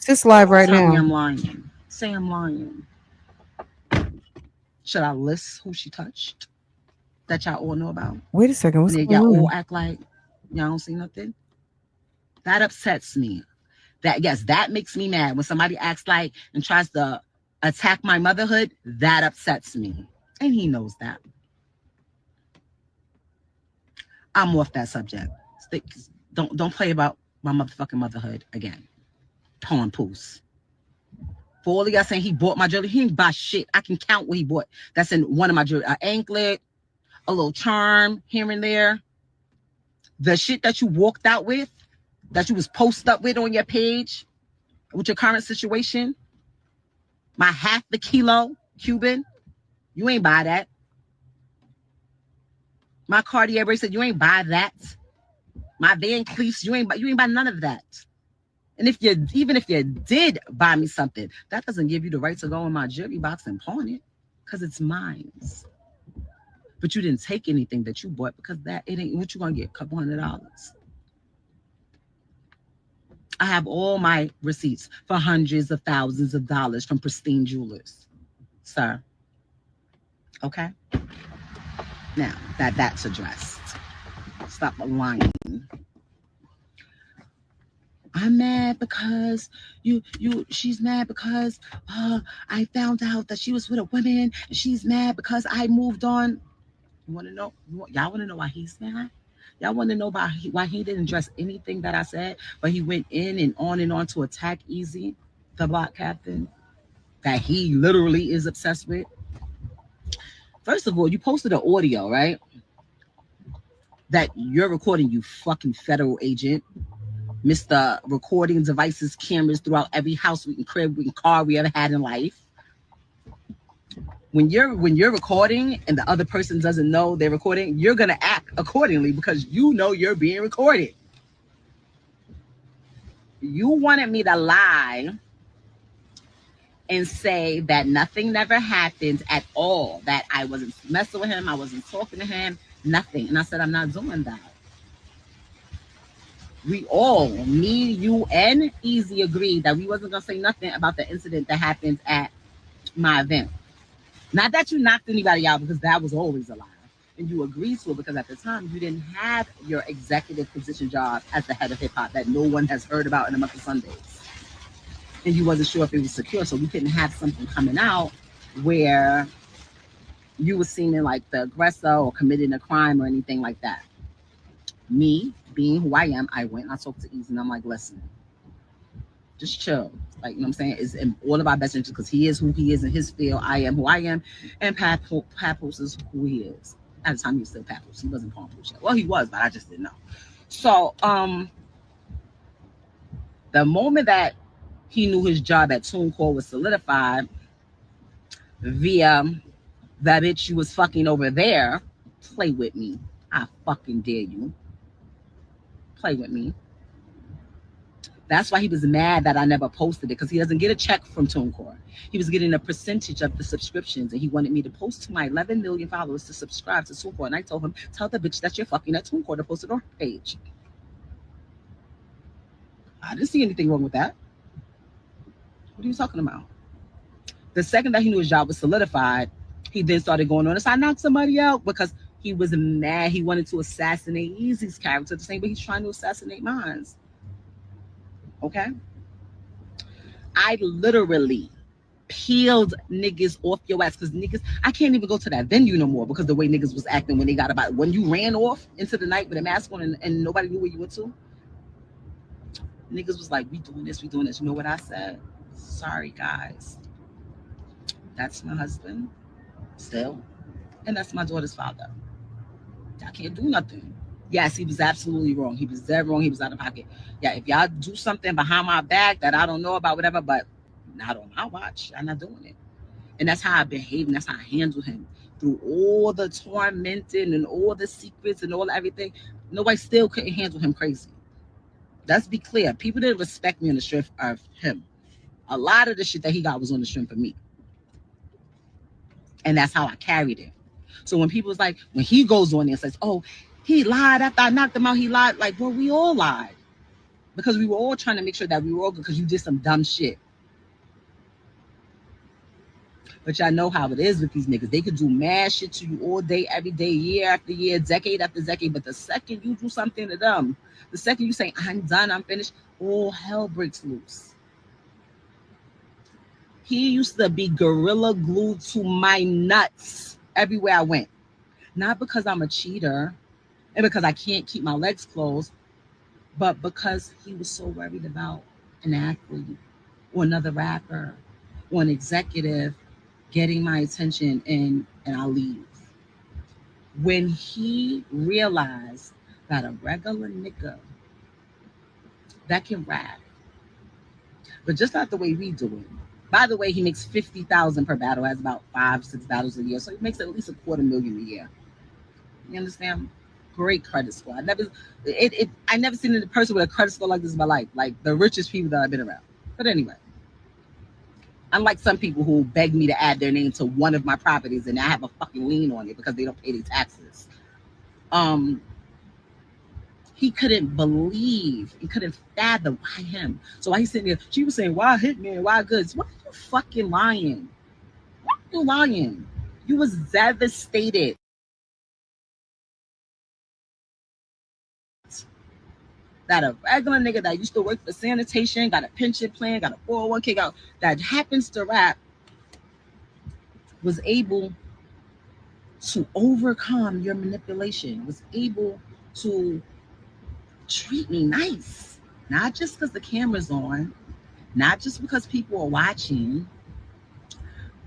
It's live right Tell me now. I'm lying. Say I'm lying. Should I list who she touched that y'all all know about? Wait a second. And What's then going y'all all on? act like y'all don't see nothing? That upsets me. That, yes, that makes me mad when somebody acts like and tries to attack my motherhood. That upsets me, and he knows that. I'm off that subject. Don't play about my motherfucking motherhood again. Papoose. For all of y'all saying he bought my jewelry, he didn't buy shit. I can count what he bought. That's in one of my jewelry: an anklet, a little charm here and there. The shit that you walked out with, that you was posted up with on your page, with your current situation, my half the kilo Cuban, you ain't buy that. My Cartier bracelet, you ain't buy that. My Van Cleefs, you ain't buy none of that. And even if you did buy me something, that doesn't give you the right to go in my jewelry box and pawn it, because it's mine. But you didn't take anything that you bought, because that it ain't what you gonna get, a couple $100. I have all my receipts for hundreds of thousands of dollars from pristine jewelers, sir. Okay. Now that's addressed. Stop lying. I'm mad because she's mad because I found out that she was with a woman, and she's mad because I moved on. You want to know? Y'all want to know why he's mad? Y'all want to know why he didn't address anything that I said, but he went in and on to attack Easy, the block captain, that he literally is obsessed with? First of all, you posted an audio, right? That you're recording, you fucking federal agent. Mr. Recording devices, cameras throughout every house, crib, car we ever had in life. When you're recording and the other person doesn't know they're recording, you're gonna act accordingly because you know you're being recorded. You wanted me to lie and say that nothing never happened at all, that I wasn't messing with him, I wasn't talking to him, nothing. And I said, I'm not doing that. We all, me, you, and Easy agreed that we wasn't gonna say nothing about the incident that happened at my event. Not that you knocked anybody out, because that was always a lie. And you agreed to it because at the time you didn't have your executive position job as the head of hip hop that no one has heard about in a month of Sundays. And you wasn't sure if it was secure, so we couldn't have something coming out where you were seeming like the aggressor or committing a crime or anything like that. Me, being who I am, I went and I talked to Easy and I'm like, listen, just chill. Like, you know what I'm saying? It's in all of our best interest because he is who he is in his field. I am who I am. And Papoose is who he is. At the time, he was still Papoose. He wasn't Papoose yet. Well, he was, but I just didn't know. So, the moment that he knew his job at TuneCore was solidified via that bitch you was fucking over there, play with me. I fucking dare you. Play with me. That's why he was mad that I never posted it, because he doesn't get a check from TuneCore. He was getting a percentage of the subscriptions, and he wanted me to post to my 11 million followers to subscribe to TuneCore. And I told him, tell the bitch that you're fucking at TuneCore to post it on her page. I didn't see anything wrong with that. What are you talking about? The second that he knew his job was solidified, he then started going on. So I knocked somebody out because he was mad. He wanted to assassinate Easy's character the same way he's trying to assassinate mine. Okay? I literally peeled niggas off your ass because niggas, I can't even go to that venue no more because the way niggas was acting when they got about, when you ran off into the night with a mask on and nobody knew where you went to. Niggas was like, we doing this, we doing this. You know what I said? Sorry, guys. That's my husband still. And that's my daughter's father. I can't do nothing. Yes, he was absolutely wrong. He was dead wrong. He was out of pocket. Yeah, if y'all do something behind my back that I don't know about, whatever, but not on my watch, I'm not doing it. And that's how I behave, and that's how I handle him. Through all the tormenting and all the secrets and all everything, nobody still couldn't handle him crazy. Let's be clear. People didn't respect me on the strength of him. A lot of the shit that he got was on the strength of me. And that's how I carried it. So when people was like, when he goes on there and says, oh, he lied after I knocked him out, he lied. Like, well, we all lied. because we were all trying to make sure that we were all good because you did some dumb shit. But y'all know how it is with these niggas. They could do mad shit to you all day, every day, year after year, decade after decade. But the second you do something to them, the second you say, I'm done, I'm finished, all hell breaks loose. He used to be gorilla glued to my nuts everywhere I went. Not because I'm a cheater and because I can't keep my legs closed, but because he was so worried about an athlete or another rapper or an executive getting my attention and I'll leave. When he realized that a regular nigga that can rap, but just not the way we do it. By the way, he makes 50,000 per battle, has about 5, 6 battles a year, so he makes at least $250,000 a year. You understand? Great credit score. I never seen a person with a credit score like this in my life. Like the richest people that I've been around. But anyway, unlike some people who beg me to add their name to one of my properties and I have a fucking lien on it because they don't pay their taxes. Um, he couldn't believe, he couldn't fathom why him. So why he's sitting there, she was saying, why Hitman, why Goods? Why are you fucking lying? Why are you lying? You was devastated that a regular nigga that used to work for sanitation, got a pension plan, got a 401k, that happens to rap, was able to overcome your manipulation, was able to treat me nice. Not just because the camera's on, not just because people are watching,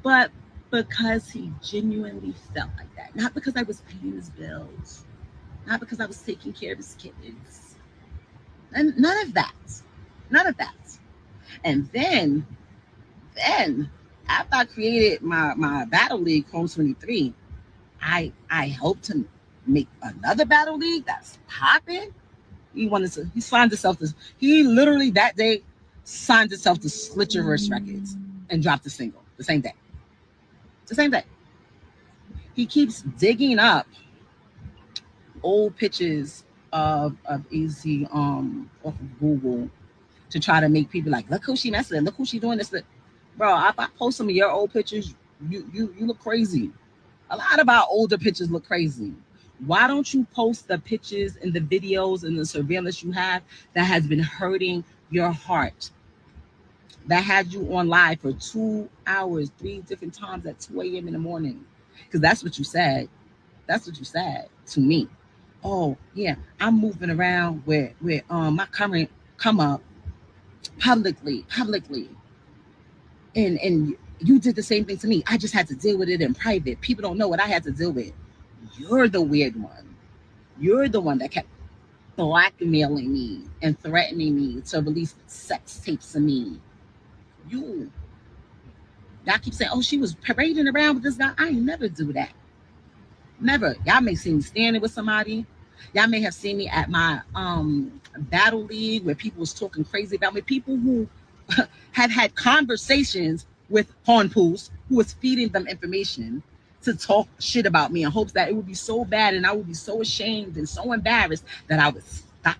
but because he genuinely felt like that. Not because I was paying his bills, not because I was taking care of his kids. And none of that. None of that. And then after I created my battle league, Chrome 23, I hope to make another battle league that's popping. He signed himself to, he literally that day signed himself to Slitcherverse Records and dropped a single the same day. The same day. He keeps digging up old pictures of Easy off of Google to try to make people like, look who she messing with, look who she doing this. Bro, if I post some of your old pictures, you look crazy. A lot of our older pictures look crazy. Why don't you post the pictures and the videos and the surveillance you have that has been hurting your heart? That had you on live for 2 hours, 3 different times at 2 a.m. in the morning. Because that's what you said. That's what you said to me. Oh, yeah, I'm moving around with my current come up publicly. And you did the same thing to me. I just had to deal with it in private. People don't know what I had to deal with. You're the weird one. You're the one that kept blackmailing me and threatening me to release sex tapes of me. You. Y'all keep saying, oh, she was parading around with this guy. I never do that. Never. Y'all may see me standing with somebody. Y'all may have seen me at my battle league where people was talking crazy about me. People who have had conversations with Papoose who was feeding them information to talk shit about me in hopes that it would be so bad and I would be so ashamed and so embarrassed that I would stop.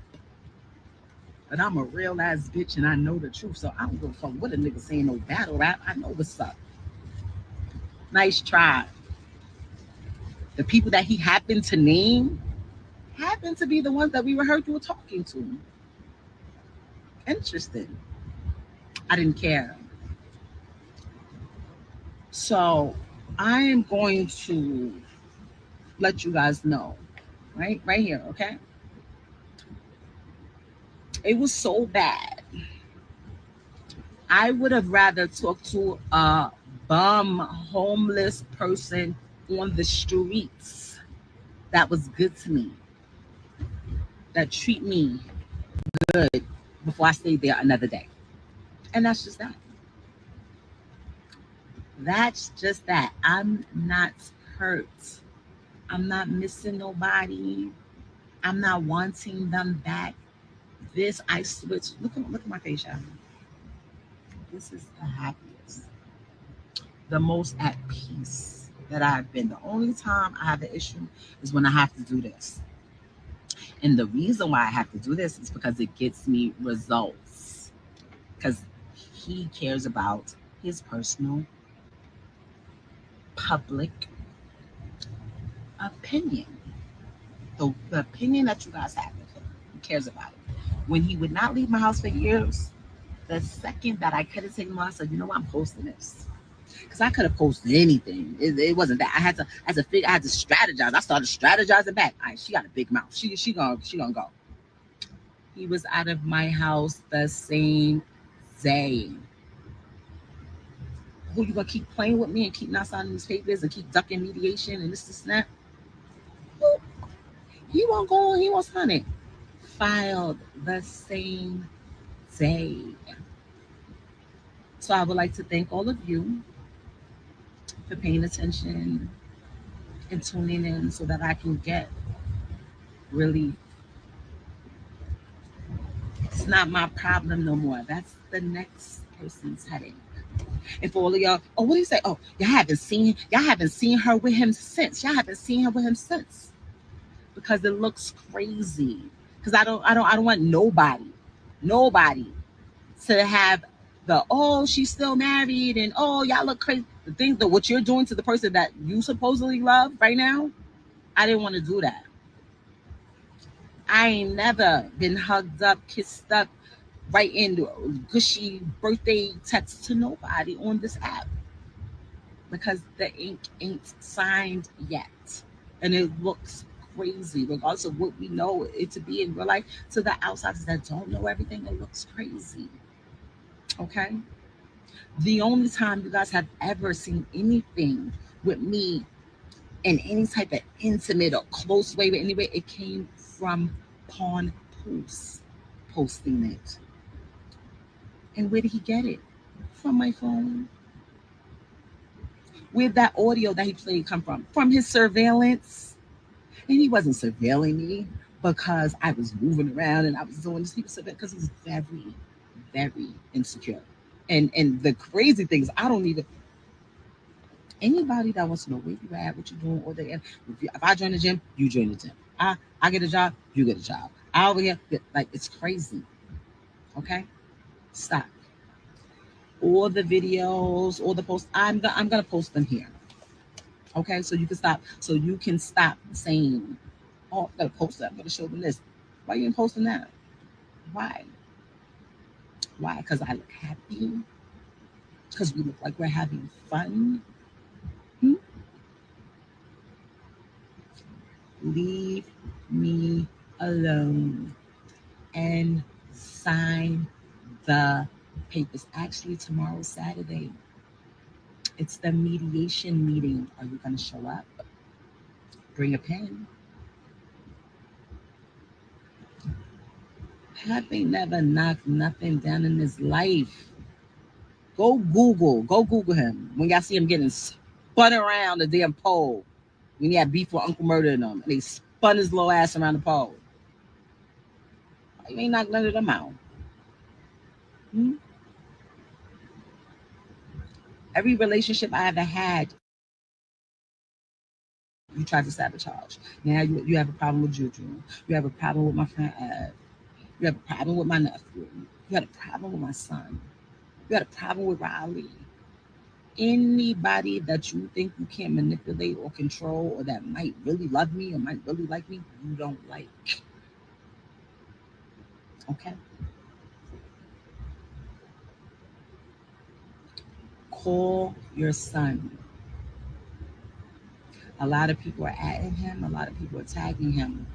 But I'm a real ass bitch and I know the truth, so I don't give a fuck what a nigga saying no battle rap. I know what's up. Nice try. The people that he happened to name happened to be the ones that we heard you were talking to. Interesting. I didn't care. So I am going to let you guys know, right here, okay? It was so bad. I would have rather talked to a bum homeless person on the streets that was good to me, that treat me good before I stayed there another day. And that's just that. That's just that. I'm not hurt. I'm not missing nobody. I'm not wanting them back. This I switched. Look at my face, y'all. This is the happiest, the most at peace that I've been. The only time I have an issue is when I have to do this. And the reason why I have to do this is because it gets me results. Because he cares about his personal, public opinion. The opinion that you guys have of him. He cares about it. When he would not leave my house for years, the second that I couldn't take him out, I said, you know what, I'm posting this. Because I could have posted anything. It wasn't that. I had to strategize. I started strategizing back. All right, she got a big mouth. She gonna go. He was out of my house the same day. Who you gonna keep playing with me and keep not signing these papers and keep ducking mediation and this and that? Who? He won't go. He won't sign it. Filed the same day. So I would like to thank all of you for paying attention and tuning in so that I can get really. It's not my problem no more. That's the next person's headache. And for all of y'all, oh, what do you say? Oh, y'all haven't seen her with him since. Y'all haven't seen her with him since. Because it looks crazy. Because I don't want nobody to have the, oh, she's still married and oh, y'all look crazy. The thing that what you're doing to the person that you supposedly love right now, I didn't want to do that. I ain't never been hugged up, kissed up, writing gushy birthday texts to nobody on this app because the ink ain't signed yet. And it looks crazy, regardless of what we know it to be in real life. To the outsiders that don't know everything, it looks crazy. Okay? The only time you guys have ever seen anything with me in any type of intimate or close way with anybody, it came from Papoose posting it. And where did he get it? From my phone. Where'd that audio that he played come from? From his surveillance. And he wasn't surveilling me because I was moving around and I was doing this. He was surveilling because he's very, very insecure. And the crazy thing is, I don't even, anybody that wants to know where you at, what you doing, or the, if I join the gym, you join the gym. I get a job, you get a job. I over here, like, it's crazy. Okay? Stop. All the videos, all the posts, I'm gonna post them here. Okay, so you can stop. So you can stop saying, "Oh, I'm gonna post that. I'm gonna show them this." Why you ain't posting that? Why? Why? Because I look happy. Because we look like we're having fun. Hmm? Leave me alone and sign the papers. Actually, tomorrow's Saturday. It's the mediation meeting. Are you gonna show up? Bring a pen. Pappy never knocked nothing down in his life. Go Google him. When y'all see him getting spun around the damn pole, when he had beef with Uncle Murder and them, and they spun his little ass around the pole. You ain't knocked none of them out. Hmm? Every relationship I ever had, you tried to sabotage. Now you have a problem with Juju. You have a problem with my friend Ed. You have a problem with my nephew. You had a problem with my son. You had a problem with Riley. Anybody that you think you can't manipulate or control or that might really love me or might really like me, you don't like. Okay? Call your son. A lot of people are adding him, a lot of people are tagging him.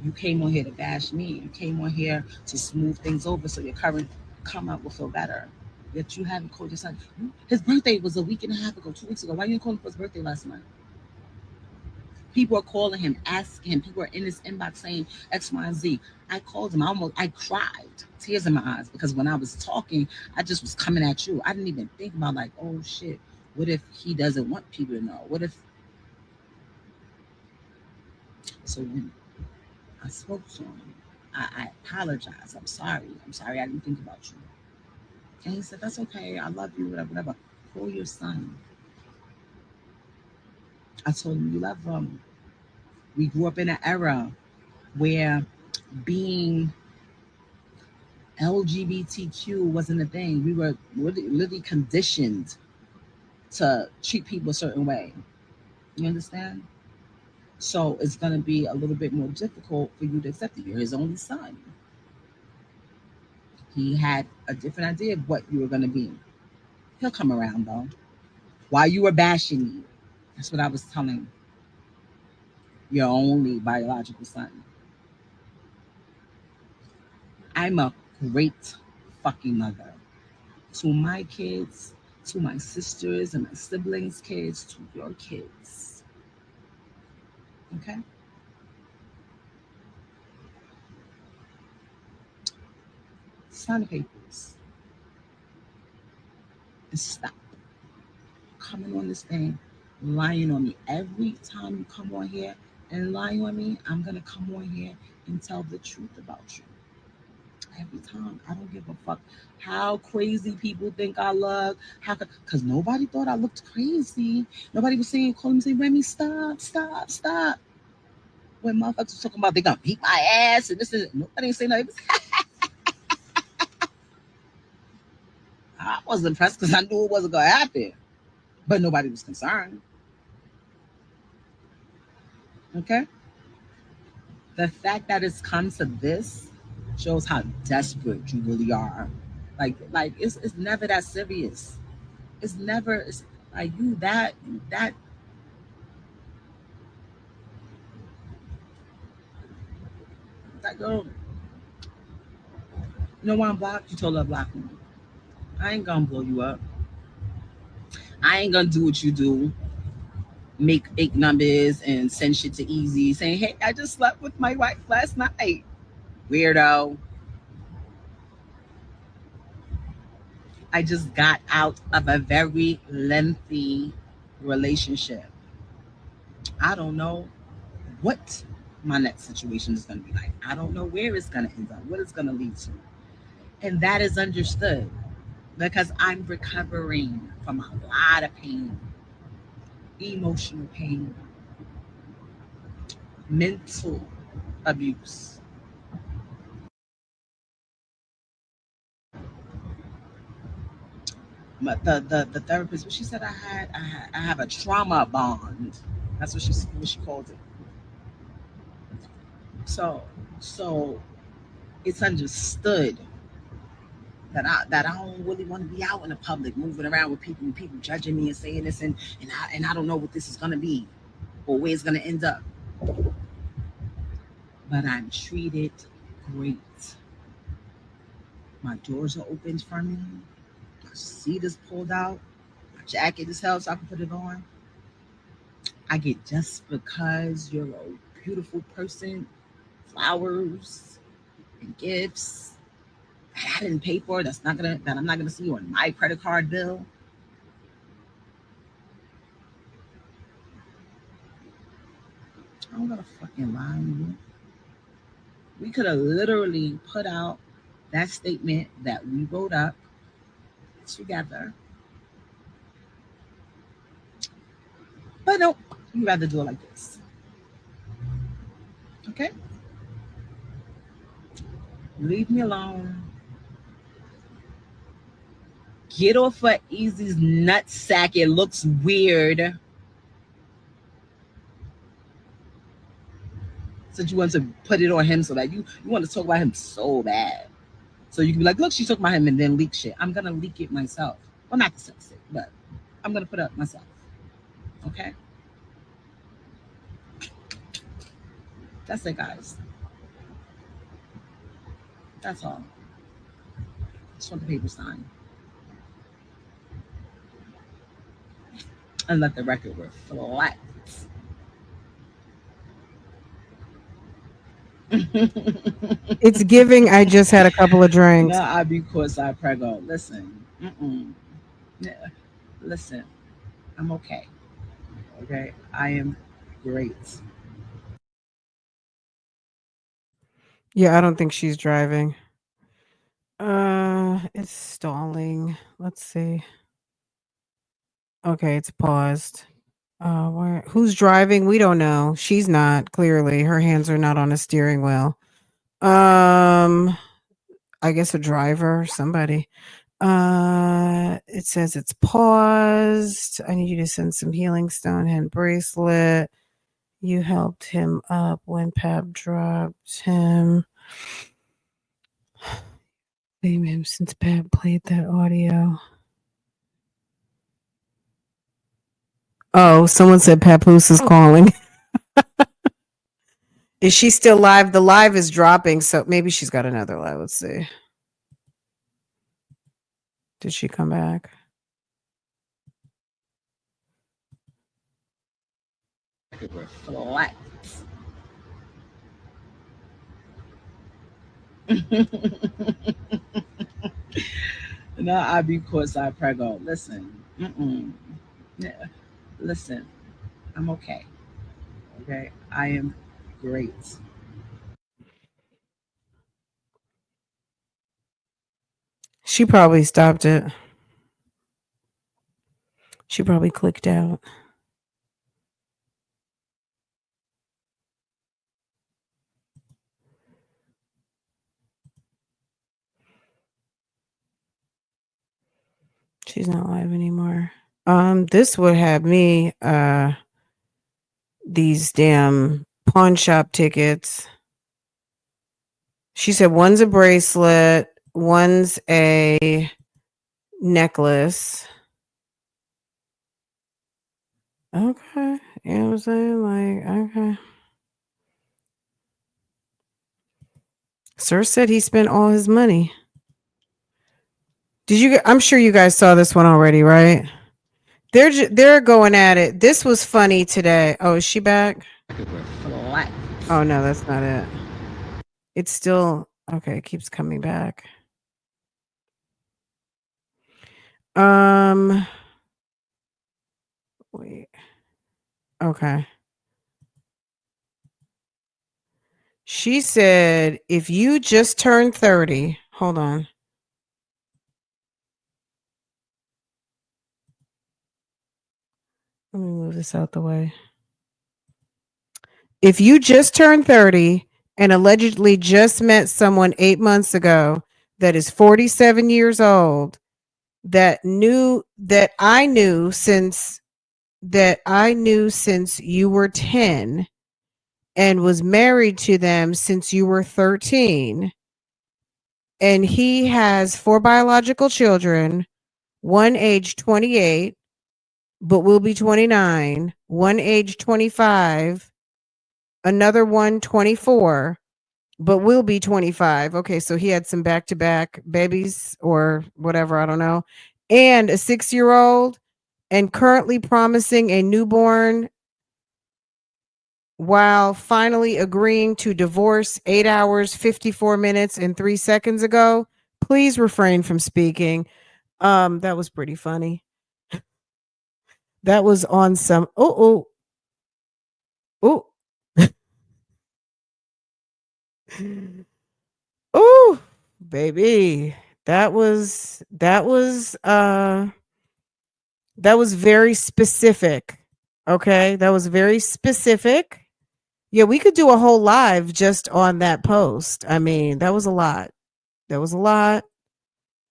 You came on here to bash me. You came on here to smooth things over so your current come up will feel better. Yet you haven't called your son. His birthday was a week and a half ago, 2 weeks ago. Why you didn't call him for his birthday last month? People are calling him, asking him. People are in his inbox saying X, Y, and Z. I called him. I cried, tears in my eyes, because when I was talking, I just was coming at you. I didn't even think about like, oh shit, what if he doesn't want people to know? What if? So when I spoke to him, I apologized. I'm sorry. I'm sorry I didn't think about you. And he said, that's okay. I love you, whatever, whatever. Call your son. I told him you love him. We grew up in an era where being LGBTQ wasn't a thing. We were literally conditioned to treat people a certain way. You understand? So it's going to be a little bit more difficult for you to accept it. You're his only son. He had a different idea of what you were going to be. He'll come around though. While you were bashing me, that's what I was telling your only biological son. I'm a great fucking mother to my kids, to my sisters and my siblings' kids, to your kids. Okay? Sign the papers and stop coming on this thing, lying on me. Every time you come on here and lie on me, I'm gonna come on here and tell the truth about you. Every time. I don't give a fuck how crazy people think I look. How because nobody thought I looked crazy. Nobody was saying, calling me saying, Remy, stop, stop, stop. When motherfuckers was talking about they gonna beat my ass and this is nobody ain't saying nothing. I wasn't impressed because I knew it wasn't gonna happen. But nobody was concerned. Okay? The fact that it's come to this shows how desperate you really are. Like it's never that serious. It's never it's like you that that girl. You know why I'm blocked? You told her to block me. I ain't gonna blow you up. I ain't gonna do what you do. Make fake numbers and send shit to Easy saying, "Hey, I just slept with my wife last night." Weirdo. I just got out of a very lengthy relationship. I don't know what my next situation is going to be like. I don't know where it's going to end up, what it's going to lead to. And that is understood because I'm recovering from a lot of pain, emotional pain, mental abuse. The therapist, what she said I have a trauma bond. That's what she called it. So so it's understood that I don't really want to be out in the public, moving around with people and people judging me and saying this and I don't know what this is gonna be or where it's gonna end up. But I'm treated great. My doors are open for me. My seat is pulled out. My jacket is held so I can put it on. I get just because you're a beautiful person, flowers and gifts that I didn't pay for. That I'm not gonna see on my credit card bill. I don't gotta fucking lie on you. We could have literally put out that statement that we wrote up together. But no, you rather do it like this. Okay? Leave me alone. Get off of Easy's nutsack. It looks weird. Since you want to put it on him so that you want to talk about him so bad. So you can be like, look, she's talking about him and then leak shit. I'm gonna leak it myself. Well, not to sex it, but I'm gonna put it up myself. Okay? That's it, guys. That's all. Just want the paper signed. And let the record reflect. It's giving. I just had a couple of No, drinks. I be courtside prego. Listen, yeah, listen, I'm okay. Okay, I am great. Yeah, I don't think she's driving. It's stalling. Let's see. Okay, it's paused. Who's driving? We don't know. She's not, clearly. Her hands are not on a steering wheel. Um, I guess a driver, somebody. It says it's paused. I need you to send some healing stone hand bracelet. You helped him up when Pap dropped him. Blame him since Pap played that audio. Oh, someone said Papoose is calling. Is she still live? The live is dropping, so maybe she's got another live. Let's see. Did she come back? Flat. No, I be courtside prego. Listen, yeah. Listen, I'm okay. Okay, I am great. She probably stopped it. She probably clicked out. She's not live anymore. This would have me these damn pawn shop tickets. She said one's a bracelet, one's a necklace. Okay. You know what I'm saying? Like, okay. Sir said he spent all his money. Did you? I'm sure you guys saw this one already, right? They're going at it. This was funny today. Oh, is she back? Flat. Oh no, that's not it. It's still okay. It keeps coming back. Um. Wait. Okay. She said, if you just turned 30, hold on. Let me move this out the way. If you just turned 30 and allegedly just met someone 8 months ago that is 47 years old, that I knew since you were 10 and was married to them since you were 13, and he has 4 biological children, one age 28 but will be 29, one age 25, another one 24, but will be 25. Okay, so he had some back to back babies or whatever, I don't know, and a 6-year-old, and currently promising a newborn while finally agreeing to divorce 8 hours, 54 minutes, and 3 seconds ago. Please refrain from speaking. That was pretty funny. That was on some oh. Oh, baby. That was very specific. Okay? That was very specific. Yeah, we could do a whole live just on that post. I mean, that was a lot. That was a lot.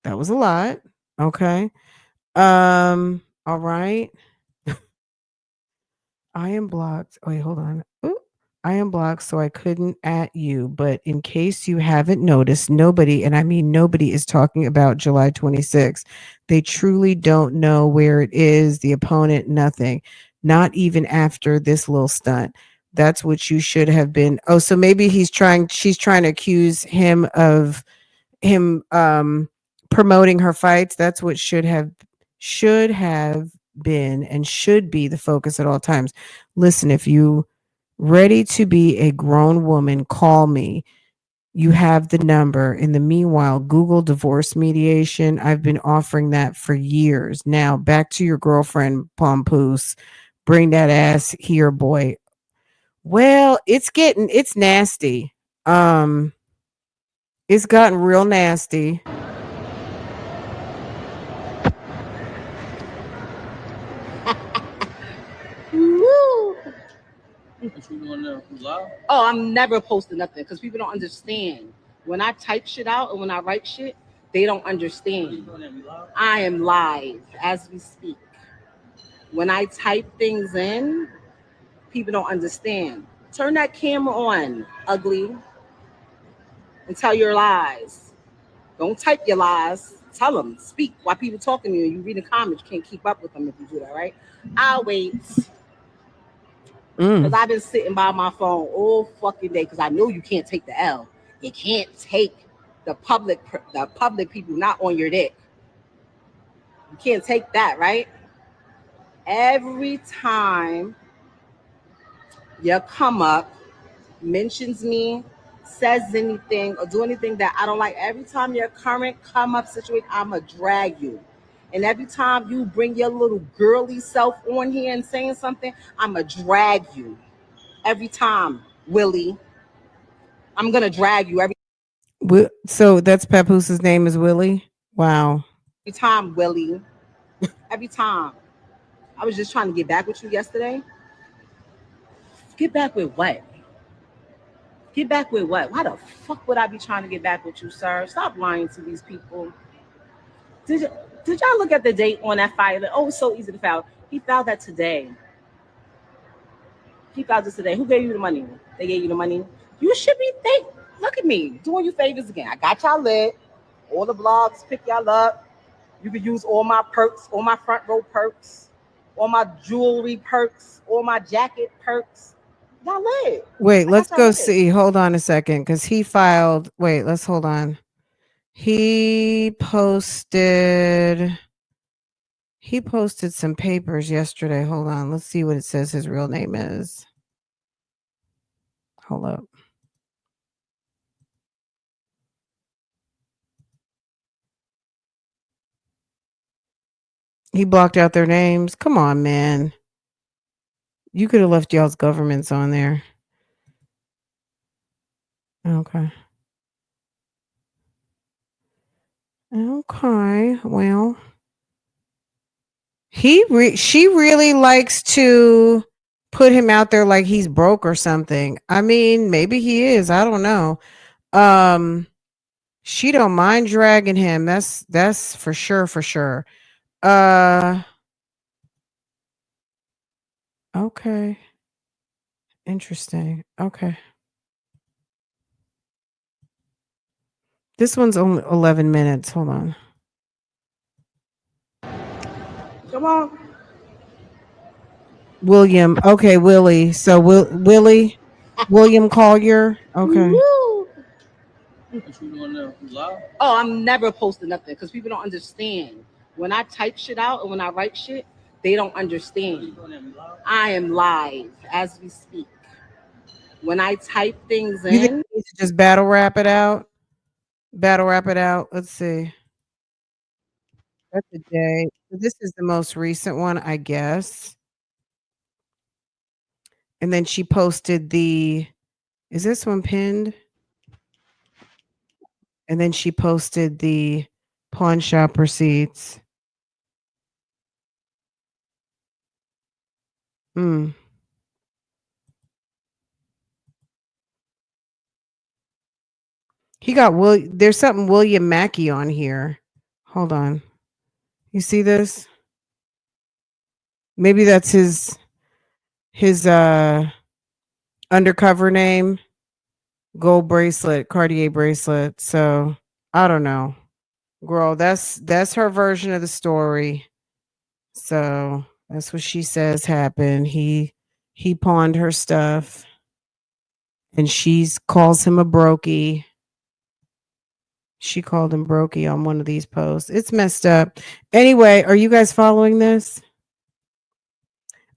That was a lot. Okay. All right. I am blocked. Wait, hold on. Ooh, I am blocked, so I couldn't at you. But in case you haven't noticed, nobody, and I mean nobody, is talking about July 26th. They truly don't know where it is, the opponent, nothing. Not even after this little stunt. That's what you should have been. Oh, so maybe she's trying to accuse him promoting her fights. That's what should have been and should be the focus at all times. Listen, if you ready to be a grown woman, call me. You have the number. In the meanwhile, Google divorce mediation. I've been offering that for years. Now back to your girlfriend, Papoose. Bring that ass here, boy. Well, it's nasty. Um, it's gotten real nasty. What you doing there? Oh, I'm never posting nothing because people don't understand. When I type shit out and when I write shit, they don't understand. I am live as we speak. When I type things in, people don't understand. Turn that camera on, ugly, and tell your lies. Don't type your lies. Tell them. Speak while people talking to you. You read the comments. You can't keep up with them if you do that, right? I'll wait. Because Mm. I've been sitting by my phone all fucking day because I know you can't take the L. You can't take the public people not on your dick. You can't take that, right? Every time you come up, mentions me, says anything, or do anything that I don't like, every time your current come up situation, I'ma drag you. And every time you bring your little girly self on here and saying something, I'ma drag you. Every time, Willie. I'm gonna drag you So that's Papoose's name is Willie. Wow. every time, Willie. Every time. I was just trying to get back with you yesterday. Get back with what? Get back with what? Why the fuck would I be trying to get back with you, sir? Stop lying to these people. Did, y- did y'all look at the date on that file? Oh, it's so easy to file. He filed that today. He filed this today. Who gave you the money? They gave you the money. You should be thank. Look at me doing you favors again. I got y'all lit. All the blogs pick y'all up. You can use all my perks, all my front row perks, all my jewelry perks, all my jacket perks. Y'all lit. Wait, I got let's y'all go lit. see. Hold on a second cuz he filed. Wait, let's hold on. He posted he posted some papers yesterday. Hold on. Let's see what it says his real name is. Hold up. He blocked out their names. Come on, man. You could have left y'all's governments on there. Okay. Okay. Well, she really likes to put him out there like he's broke or something. I mean, maybe he is. I don't know. Um, she don't mind dragging him. That's for sure, for sure. Uh, okay. Interesting. Okay. This one's only 11 minutes. Hold on. Come on. William. Okay, Willie. So Willie William Collier. Okay. Woo. What you doing there? You live? Oh, I'm never posting nothing because people don't understand. When I type shit out and when I write shit, they don't understand. I am live as we speak. When I type things You think in, he needs to just battle rap it out? Battle rap it out. Let's see. That's a day. So this is the most recent one, I guess. And then she posted the is this one pinned? And then she posted the pawn shop receipts. Mm. He got there's something William Mackey on here. Hold on. You see this? Maybe that's his undercover name, gold bracelet, Cartier bracelet. So, I don't know. Girl, that's her version of the story. So, that's what she says happened. He pawned her stuff and she's calls him a brokey. She called him brokey on one of these posts. It's messed up. Anyway, are you guys following this?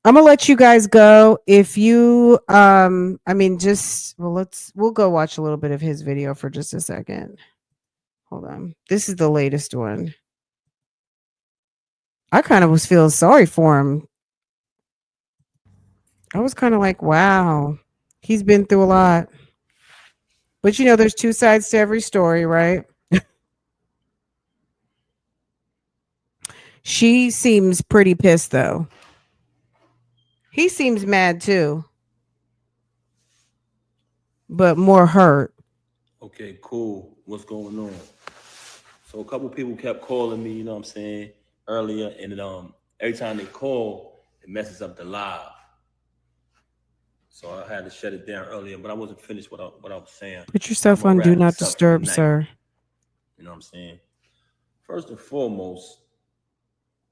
I'm gonna let you guys go. If you I mean just we'll go watch a little bit of his video for just a second. Hold on. This is the latest one. I kind of was feeling sorry for him. I was kind of like, wow, he's been through a lot. But you know, there's two sides to every story, right? She seems pretty pissed though. He seems mad too. but more hurt. Okay, cool. What's going on? So a couple people kept calling me, you know what I'm saying, earlier, and every time they call, it messes up the live. So I had to shut it down earlier, but I wasn't finished what I was saying. Put I'm yourself gonna on do wrap not this up for the disturb, night. sir. You know what I'm saying? First and foremost,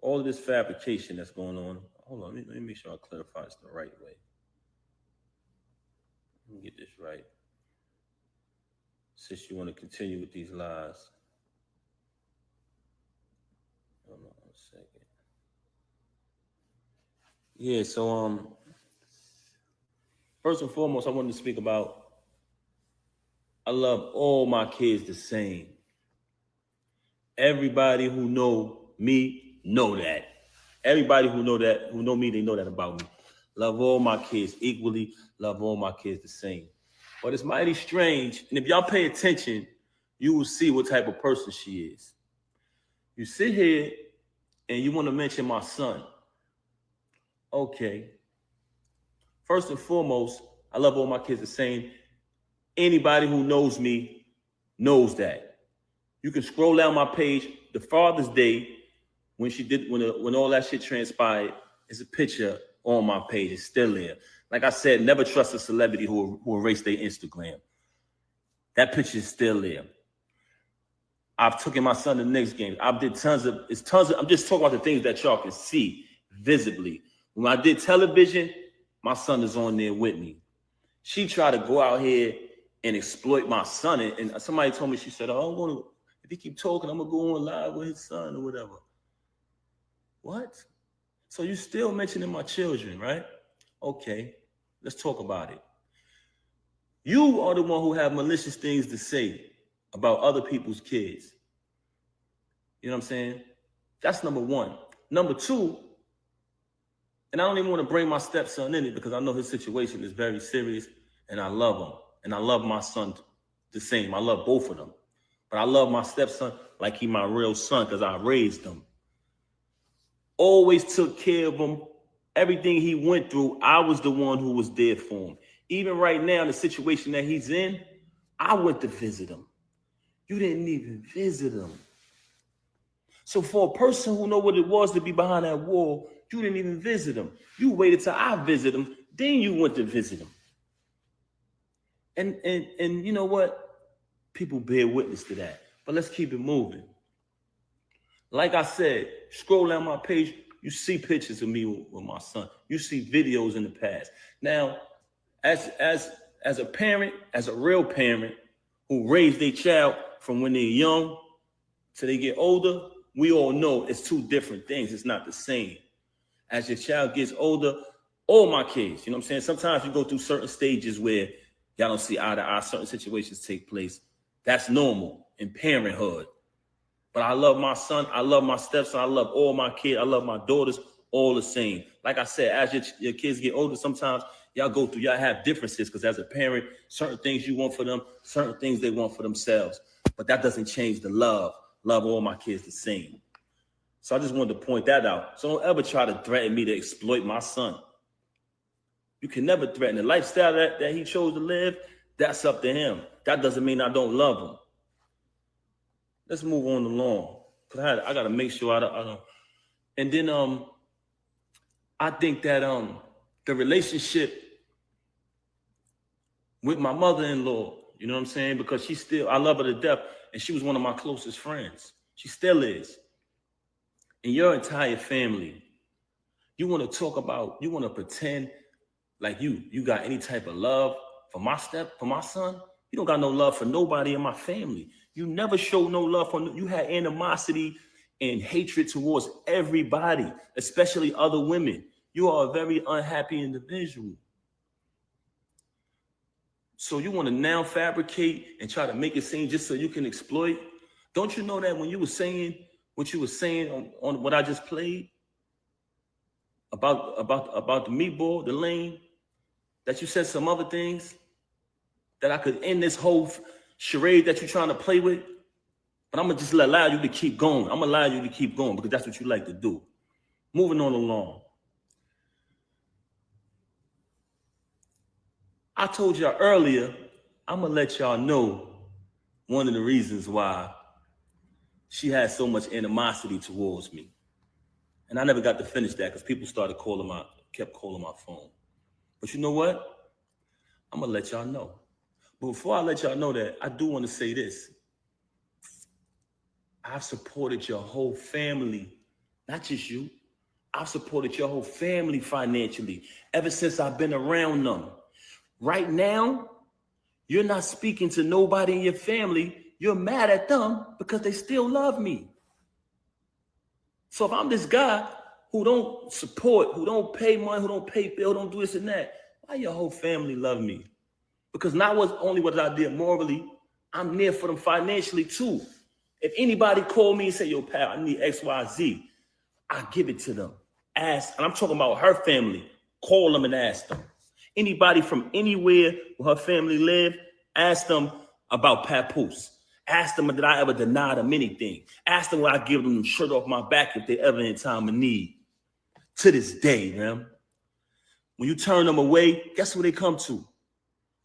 all of this fabrication that's going on. Hold on, let me make sure I clarify this the right way. Let me get this right. Since you want to continue with these lies. Hold on 1 second. Yeah, so first and foremost, I wanted to speak about I love all my kids the same. Everybody who know me know that. Everybody who know me, they know that about me. Love all my kids equally. Love all my kids the same. But it's mighty strange, and if y'all pay attention, you will see what type of person she is. You sit here and you want to mention my son. Okay. First and foremost, I love all my kids the same. Anybody who knows me knows that. You can scroll down my page. The Father's Day, when all that shit transpired, is a picture on my page. It's still there. Like I said, never trust a celebrity who erased their Instagram. That picture is still there. I've taken my son to the Knicks game. I did tons of. I'm just talking about the things that y'all can see visibly. When I did television, my son is on there with me. She tried to go out here and exploit my son. And somebody told me, she said, "Oh, I'm gonna, if he keep talking, I'm gonna go on live with his son or whatever." What? So you still mentioning my children, right? Okay, let's talk about it. You are the one who have malicious things to say about other people's kids. You know what I'm saying? That's number one. Number two, and I don't even want to bring my stepson in it because I know his situation is very serious and I love him. And I love my son the same. I love both of them. But I love my stepson like he my real son because I raised him. Always took care of him. Everything he went through, I was the one who was there for him. Even right now, the situation that he's in, I went to visit him. You didn't even visit him. So for a person who know what it was to be behind that wall, you didn't even visit him. You waited till I visit him, then you went to visit him. And you know what? People bear witness to that. But let's keep it moving. Like I said, scroll down my page, you see pictures of me with my son. You see videos in the past. Now, as a parent, as a real parent who raised their child from when they're young till they get older, we all know it's two different things. It's not the same. As your child gets older, all my kids, you know what I'm saying? Sometimes you go through certain stages where y'all don't see eye to eye, certain situations take place. That's normal in parenthood. But I love my son, I love my stepson, I love all my kids, I love my daughters, all the same. Like I said, as your kids get older, sometimes y'all have differences because as a parent, certain things you want for them, certain things they want for themselves. But that doesn't change the love. Love all my kids the same. So I just wanted to point that out. So don't ever try to threaten me to exploit my son. You can never threaten the lifestyle that he chose to live. That's up to him. That doesn't mean I don't love him. Let's move on along. Cause I gotta make sure I don't. And then I think that the relationship with my mother-in-law, you know what I'm saying? Because I love her to death, and she was one of my closest friends. She still is. And your entire family, you want to pretend like you got any type of love for my son. You don't got no love for nobody in my family. You never showed no love you had animosity and hatred towards everybody, especially other women. You are a very unhappy individual. So you want to now fabricate and try to make it seem just so you can exploit? Don't you know that when you were saying what you were saying on what I just played about the meatball, the lane, that you said some other things that I could end this whole charade that you're trying to play with, but I'm gonna just allow you to keep going. I'm gonna allow you to keep going because that's what you like to do. Moving on along. I told y'all earlier I'm gonna let y'all know one of the reasons why she had so much animosity towards me. And I never got to finish that because people started kept calling my phone. But you know what? I'm gonna let y'all know. But before I let y'all know that, I do want to say this. I've supported your whole family, not just you. I've supported your whole family financially ever since I've been around them. Right now, you're not speaking to nobody in your family. You're mad at them because they still love me. So if I'm this guy who don't support, who don't pay money, who don't pay bill, don't do this and that, why your whole family love me? Because not only was I there morally, I'm there for them financially too. If anybody called me and say, yo, pal, I need X, Y, Z, I give it to them. Ask, and I'm talking about her family. Call them and ask them. Anybody from anywhere where her family live, ask them about Papoose. Ask them, did I ever deny them anything? Ask them, will I give them shirt off my back if they ever in time of need? To this day, man. When you turn them away, guess who they come to?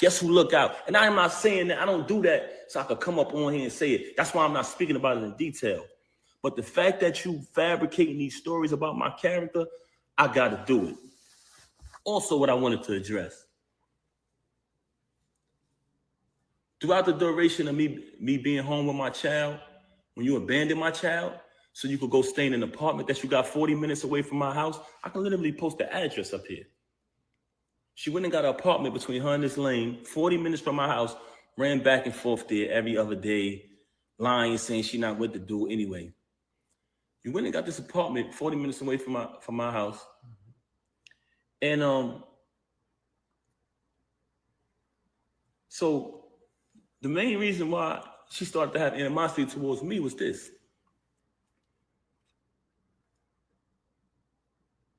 Guess who look out? And I'm not saying that I don't do that so I could come up on here and say it. That's why I'm not speaking about it in detail. But the fact that you fabricating these stories about my character, I got to do it. Also, what I wanted to address. Throughout the duration of me being home with my child, when you abandoned my child, so you could go stay in an apartment that you got 40 minutes away from my house, I can literally post the address up here. She went and got an apartment between her and this lane, 40 minutes from my house, ran back and forth there every other day, lying, saying she not with the dude anyway. You went and got this apartment 40 minutes away from my house. And so the main reason why she started to have animosity towards me was this.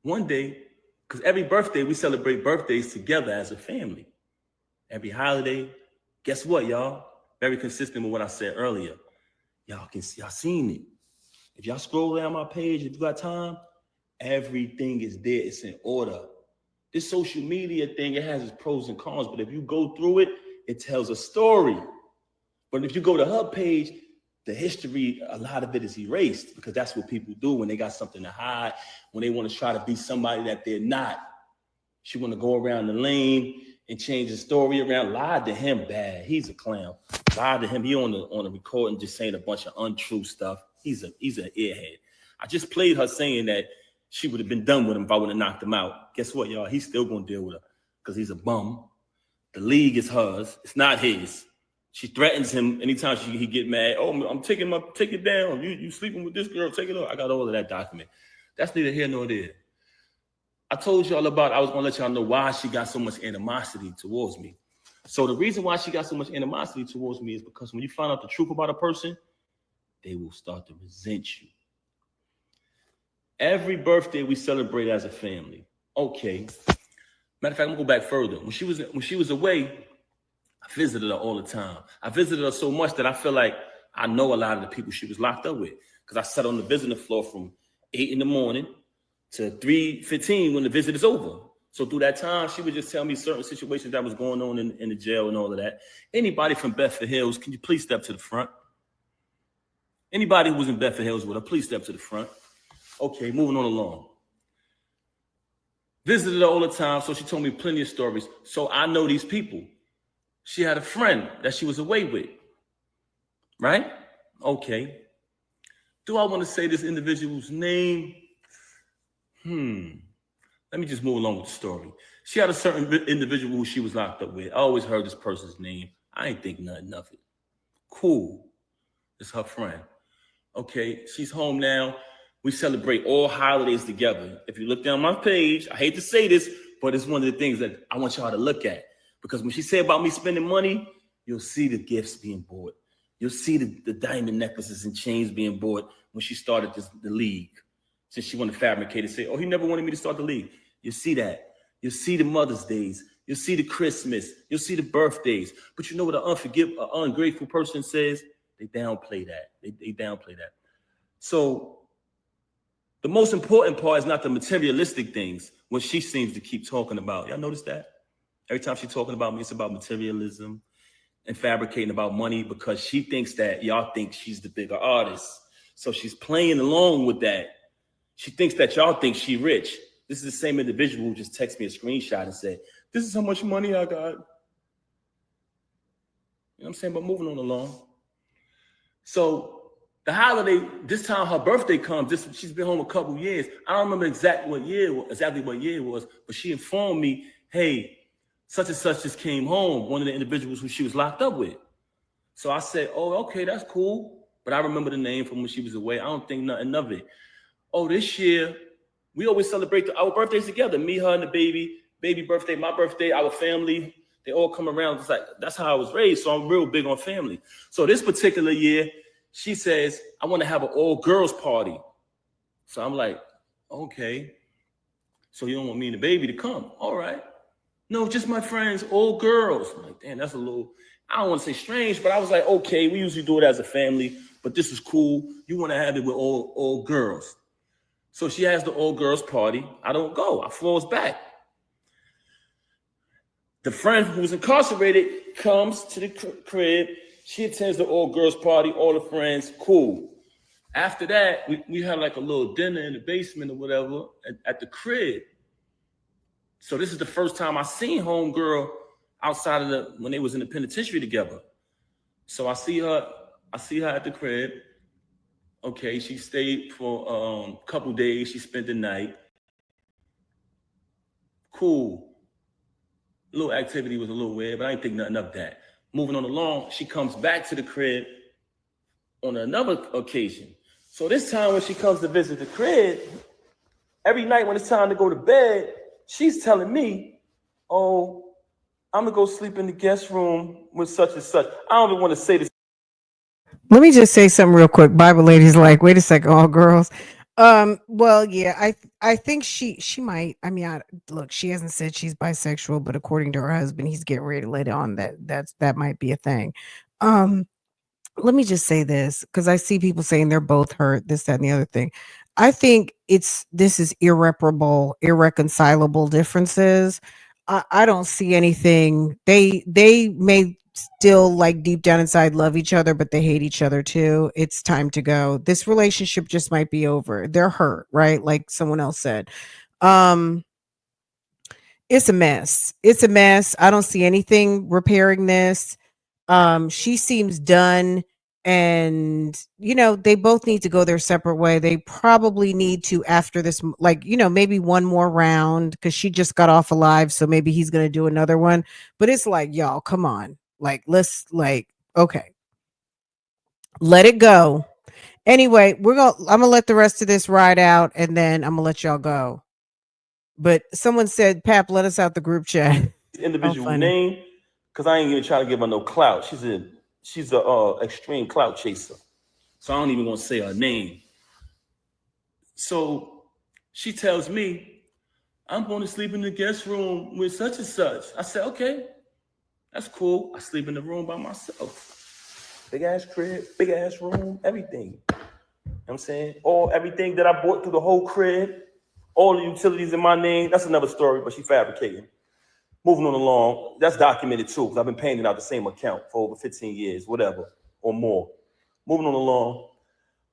One day, because every birthday, we celebrate birthdays together as a family. Every holiday, guess what, y'all? Very consistent with what I said earlier. Y'all seen it. If y'all scroll down my page, if you got time, everything is there. It's in order. This social media thing, it has its pros and cons, but if you go through it, it tells a story. But if you go to her page, the history, a lot of it is erased because that's what people do when they got something to hide, when they want to try to be somebody that they're not. She want to go around the lane and change the story around, lied to him bad. He's a clown. Lied to him. He on the recording just saying a bunch of untrue stuff. He's an airhead. I just played her saying that she would have been done with him if I would have knocked him out. Guess what, y'all? He's still going to deal with her because he's a bum. The league is hers. It's not his. She threatens him anytime he get mad. Oh, I'm taking my ticket down. You sleeping with this girl? Take it off. I got all of that document. That's neither here nor there. I told y'all about, I was going to let y'all know why she got so much animosity towards me. So the reason why she got so much animosity towards me is because when you find out the truth about a person, they will start to resent you. Every birthday we celebrate as a family. Okay. Matter of fact, I'm gonna go back further. When she was away, I visited her all the time. I visited her so much that I feel like I know a lot of the people she was locked up with because I sat on the visiting floor from 8 in the morning to 3:15 when the visit is over. So through that time, she would just tell me certain situations that was going on in the jail and all of that. Anybody from Bedford Hills, can you please step to the front? Anybody who was in Bedford Hills with her, please step to the front. Okay, moving on along. Visited her all the time, so she told me plenty of stories. So I know these people. She had a friend that she was away with, right? Okay. Do I want to say this individual's name? Let me just move along with the story. She had a certain individual who she was locked up with. I always heard this person's name. I ain't think nothing of it. Cool. It's her friend. Okay, she's home now. We celebrate all holidays together. If you look down my page, I hate to say this, but it's one of the things that I want y'all to look at. Because when she said about me spending money, you'll see the gifts being bought. You'll see the diamond necklaces and chains being bought when she started the league. Since she wanted to fabricate and say, oh, he never wanted me to start the league. You'll see that. You'll see the Mother's Days. You'll see the Christmas. You'll see the birthdays. But you know what an ungrateful person says? They downplay that. They downplay that. So the most important part is not the materialistic things, what she seems to keep talking about. Y'all notice that? Every time she's talking about me, it's about materialism, and fabricating about money because she thinks that y'all think she's the bigger artist. So she's playing along with that. She thinks that y'all think she rich. This is the same individual who just texted me a screenshot and said, this is how much money I got. You know what I'm saying? But moving on along. So the holiday, this time her birthday comes. She's been home a couple years. I don't remember exactly what year it was, but she informed me, hey, such and such just came home, one of the individuals who she was locked up with. So I said, oh, okay, that's cool. But I remember the name from when she was away. I don't think nothing of it. Oh, this year, we always celebrate our birthdays together. Me, her, and the baby birthday, my birthday, our family. They all come around. It's like, that's how I was raised. So I'm real big on family. So this particular year, she says, I want to have an all-girls party. So I'm like, okay. So you don't want me and the baby to come? All right. No, just my friends, all girls. I'm like, damn, that's a little, I don't want to say strange, but I was like, okay, we usually do it as a family, but this is cool. You want to have it with all girls. So she has the all girls party. I don't go. I falls back. The friend who was incarcerated comes to the crib. She attends the all girls party, all the friends, cool. After that, we had like a little dinner in the basement or whatever at the crib. So this is the first time I seen homegirl outside of when they was in the penitentiary together. So I see her at the crib. Okay, she stayed for a couple days. She spent the night. Cool. A little activity was a little weird, but I didn't think nothing of that. Moving on along, she comes back to the crib on another occasion. So this time when she comes to visit the crib, every night when it's time to go to bed, she's telling me, oh, I'm going to go sleep in the guest room with such and such. I don't even want to say this. Let me just say something real quick. Bible lady's like, wait a second, all girls. Well, yeah, I think she might. I mean, look, she hasn't said she's bisexual, but according to her husband, he's getting ready to let on that might be a thing. Um, Let me just say this because I see people saying they're both hurt, this, that, and the other thing. I think this is irreparable, irreconcilable differences. I don't see anything. They may still like deep down inside love each other, but they hate each other too. It's time to go. This relationship just might be over. They're hurt, right? Like someone else said. Um, it's a mess. It's a mess. I don't see anything repairing this. She seems done, and they both need to go their separate way. They probably need to, after this, like, maybe one more round, because she just got off alive, so maybe he's gonna do another one. But it's like, y'all, come on, like, let's, like, okay, let it go. Anyway, I'm gonna let the rest of this ride out, and then I'm gonna let y'all go. But someone said, Pap, let us out the group chat. Individual name, because I ain't even trying to give her no clout. She's a extreme clout chaser. So I don't even want to say her name. So she tells me, I'm going to sleep in the guest room with such and such. I said, okay, that's cool. I sleep in the room by myself. Big ass crib, big ass room, everything. You know what I'm saying? Everything that I bought through the whole crib, all the utilities in my name. That's another story, but she fabricating. Moving on along, that's documented too, because I've been paying it out the same account for over 15 years, whatever, or more. Moving on along,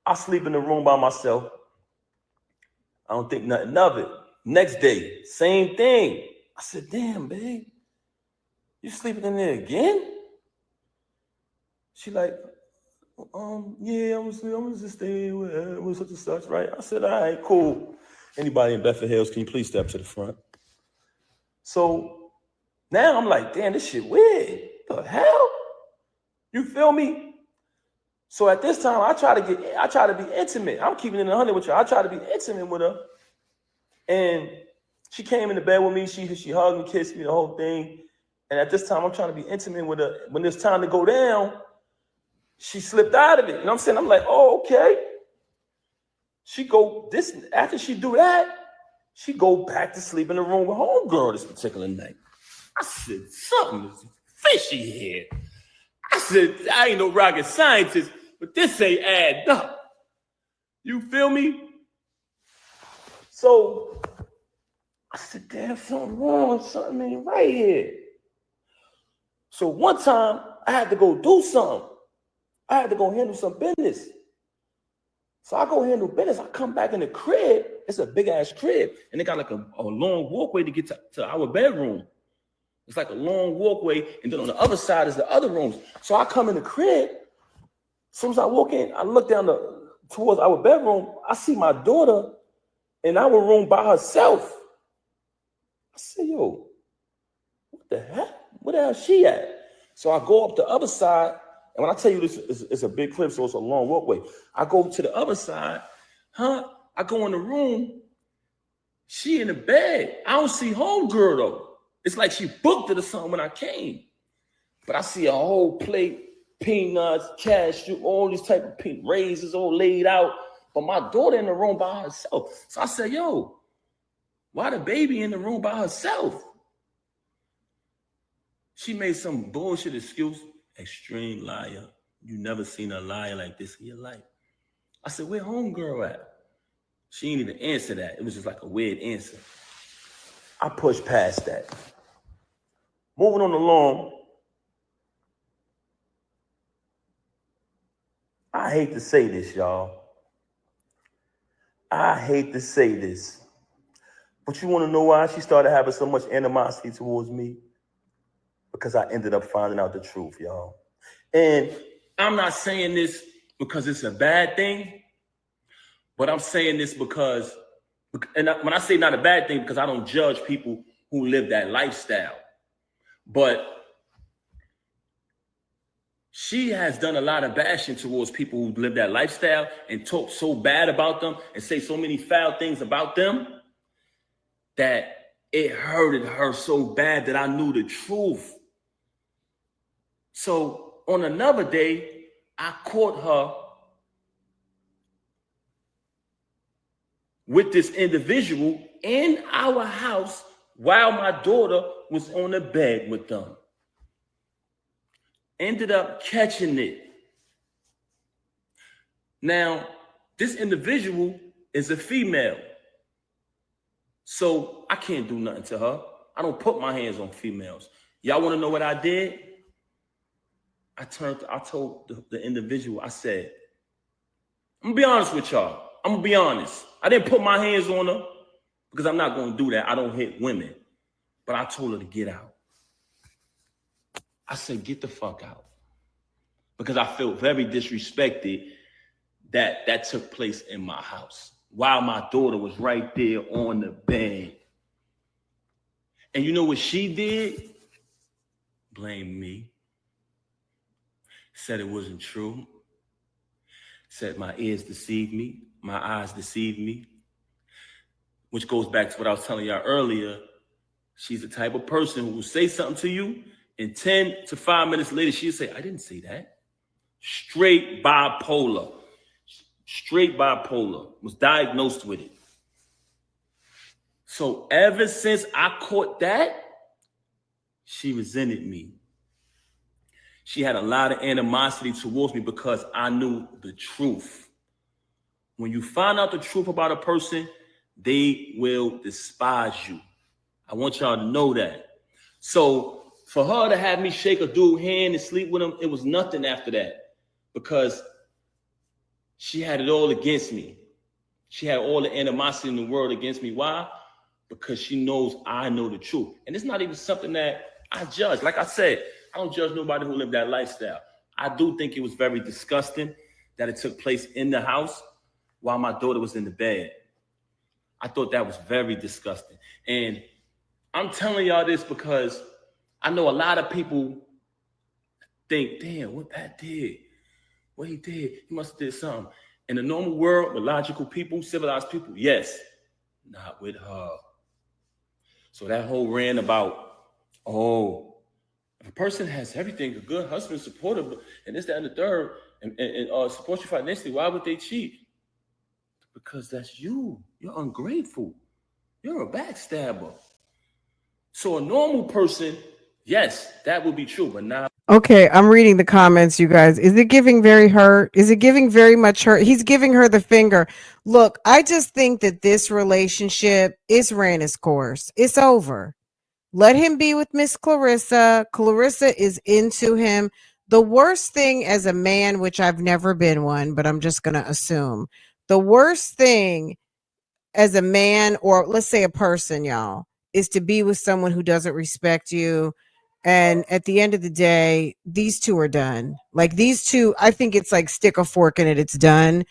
I sleep in the room by myself. I don't think nothing of it. Next day, same thing. I said, damn, babe, you sleeping in there again? She like, yeah, I'm gonna just stay with such and such, right? I said, all right, cool. Anybody in Bedford Hills, can you please step to the front? So now I'm like, damn, this shit weird. The hell? You feel me? So at this time, I try to be intimate. I'm keeping it 100 with you. I try to be intimate with her. And she came into bed with me. She hugged and kissed me, the whole thing. And at this time, I'm trying to be intimate with her. When it's time to go down, she slipped out of it. You know what I'm saying? I'm like, oh, okay. After she do that, she go back to sleep in the room with homegirl this particular night. I said, something is fishy here. I said, I ain't no rocket scientist, but this ain't adding up. You feel me? So I said, damn, something wrong, something ain't right here. So one time I had to go do something. I had to go handle some business. So I go handle business. I come back in the crib. It's a big ass crib. And they got like a long walkway to get to our bedroom. It's like a long walkway. And then on the other side is the other rooms. So I come in the crib. As soon as I walk in, I look down towards our bedroom. I see my daughter in our room by herself. I said, yo, what the heck? Where the hell is she at? So I go up the other side. And when I tell you this is a big crib, so it's a long walkway. I go to the other side. I go in the room. She in the bed. I don't see homegirl though. It's like she booked it or something when I came. But I see a whole plate, peanuts, cashew, all these type of raisins all laid out. But my daughter in the room by herself. So I said, yo, why the baby in the room by herself? She made some bullshit excuse. Extreme liar. You never seen a liar like this in your life. I said, where homegirl at? She didn't even answer that. It was just like a weird answer. I pushed past that. Moving on along. I hate to say this, y'all. I hate to say this. But you want to know why she started having so much animosity towards me? Because I ended up finding out the truth, y'all. And I'm not saying this because it's a bad thing, but I'm saying this because, and when I say not a bad thing, because I don't judge people who live that lifestyle. But she has done a lot of bashing towards people who live that lifestyle and talk so bad about them and say so many foul things about them that it hurted her so bad that I knew the truth. So on another day, I caught her with this individual in our house while my daughter was on the bed with them. Ended up catching it. Now, this individual is a female. So I can't do nothing to her. I don't put my hands on females. Y'all want to know what I did? I told the individual, I said, I'm gonna be honest with y'all. I'm gonna be honest. I didn't put my hands on her because I'm not gonna do that. I don't hit women. But I told her to get out. I said, get the fuck out. Because I felt very disrespected that took place in my house while my daughter was right there on the bed. And you know what she did? Blame me. Said it wasn't true. Said my ears deceived me. My eyes deceived me. Which goes back to what I was telling y'all earlier. She's the type of person who will say something to you and 10 to 5 minutes later, she'll say, I didn't say that. Straight bipolar. Straight bipolar. Was diagnosed with it. So ever since I caught that, she resented me. She had a lot of animosity towards me because I knew the truth. When you find out the truth about a person, they will despise you. I want y'all to know that. So for her to have me shake a dude's hand and sleep with him, it was nothing after that because she had it all against me. She had all the animosity in the world against me. Why? Because she knows I know the truth. And it's not even something that I judge. Like I said, I don't judge nobody who lived that lifestyle. I do think it was very disgusting that it took place in the house while my daughter was in the bed. I thought that was very disgusting. And I'm telling y'all this because I know a lot of people think, damn, what Pat did, what he did, he must have did something. In the normal world, with logical people, civilized people, yes, not with her. So that whole rant about, oh, if a person has everything, a good husband, supportive, and this, that, and the third, and support you financially, why would they cheat? Because that's you. You're ungrateful. You're a backstabber. So a normal person, yes, that would be true, but now. Okay, I'm reading the comments, you guys. Is it giving very hurt? Is it giving very much hurt? He's giving her the finger. Look, I just think that this relationship is ran its course. It's over. Let him be with Miss Clarissa. Clarissa is into him. The worst thing as a man, which I've never been one, but I'm just going to assume the worst thing as a man, or let's say a person, y'all, is to be with someone who doesn't respect you. And at the end of the day, these two are done. Like these two, I think it's like stick a fork in it. It's done.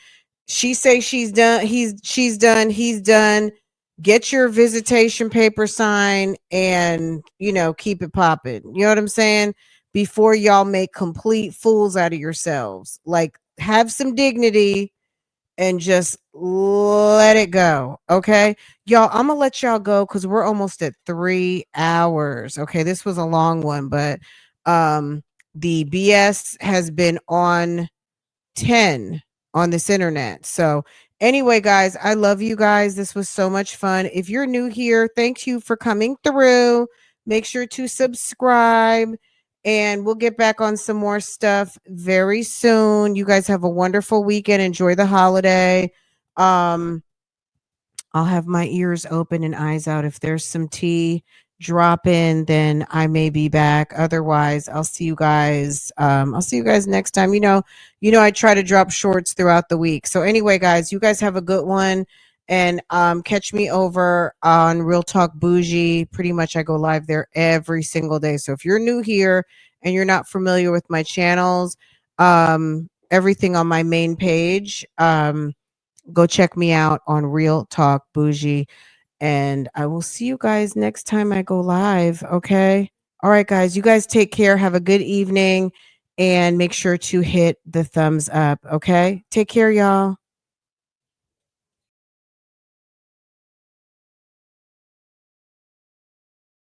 She say she's done. She's done. He's done. Get your visitation paper signed and, keep it popping. You know what I'm saying? Before y'all make complete fools out of yourselves. Like have some dignity and just let it go. Okay. Y'all, I'm gonna let y'all go because we're almost at 3 hours. Okay. This was a long one, but the BS has been on 10 on this internet. So anyway, guys, I love you guys. This was so much fun. If you're new here, thank you for coming through. Make sure to subscribe and we'll get back on some more stuff very soon. You guys have a wonderful weekend. Enjoy the holiday. I'll have my ears open and eyes out. If there's some tea drop in, then I may be back. Otherwise, I'll see you guys. I'll see you guys next time. I try to drop shorts throughout the week. So anyway, guys, you guys have a good one. And catch me over on Real Talk Bougie. Pretty much I go live there every single day. So if you're new here and you're not familiar with my channels, everything on my main page, go check me out on Real Talk Bougie. And I will see you guys next time I go live. Okay. All right, guys. You guys take care. Have a good evening and make sure to hit the thumbs up. Okay. Take care, y'all.